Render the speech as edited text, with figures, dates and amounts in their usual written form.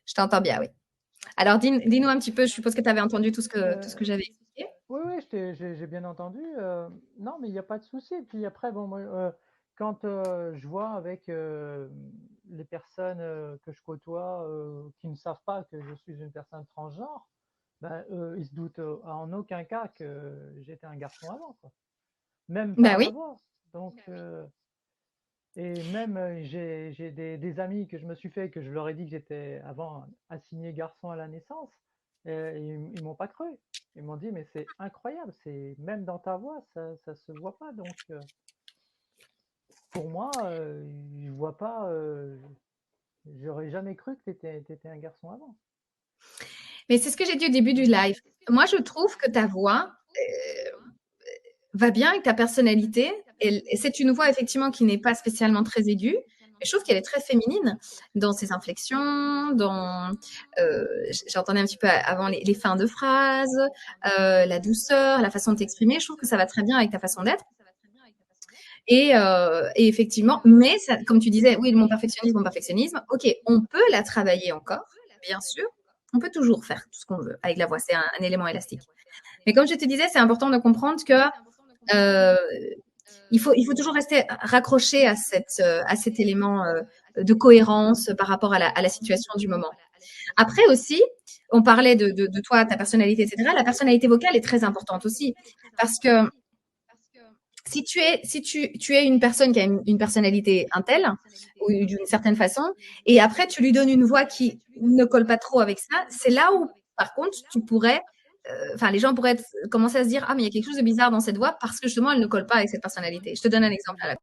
Je t'entends bien, oui. Alors, dis-nous un petit peu, je suppose que tu avais entendu tout ce que Euh, j'avais expliqué. oui, oui, j'ai bien entendu. Non, mais il n'y a pas de souci. Et puis après, bon, moi, quand je vois avec les personnes que je côtoie qui ne savent pas que je suis une personne transgenre, ben, ils se doutent en aucun cas que j'étais un garçon avant, quoi. Même Bah par la oui. voix. Donc, et même j'ai des amis que je me suis fait, que je leur ai dit que j'étais avant assigné garçon à la naissance, et ils m'ont pas cru. Ils m'ont dit, mais c'est incroyable, c'est même dans ta voix, ça se voit pas. Donc, pour moi, je vois pas, j'aurais jamais cru que tu étais un garçon avant. Mais c'est ce que j'ai dit au début du live. Moi, je trouve que ta voix va bien avec ta personnalité. Et c'est une voix, effectivement, qui n'est pas spécialement très aiguë. Mais je trouve qu'elle est très féminine dans ses inflexions, j'entendais un petit peu avant les fins de phrases, la douceur, la façon de t'exprimer. Je trouve que ça va très bien avec ta façon d'être. Et effectivement, mais ça, comme tu disais, oui, mon perfectionnisme, ok, on peut la travailler encore, bien sûr. On peut toujours faire tout ce qu'on veut avec la voix, c'est un élément élastique. Mais comme je te disais, c'est important de comprendre que euh, il faut toujours rester raccroché à cet élément de cohérence par rapport à la situation du moment. Après aussi, on parlait de toi, ta personnalité, etc. La personnalité vocale est très importante aussi parce que si tu es une personne qui a une personnalité un tel, ou d'une certaine façon, et après tu lui donnes une voix qui ne colle pas trop avec ça, c'est là où, par contre, tu pourrais, enfin, les gens pourraient commencer à se dire, ah, mais il y a quelque chose de bizarre dans cette voix parce que justement, elle ne colle pas avec cette personnalité. Je te donne un exemple à la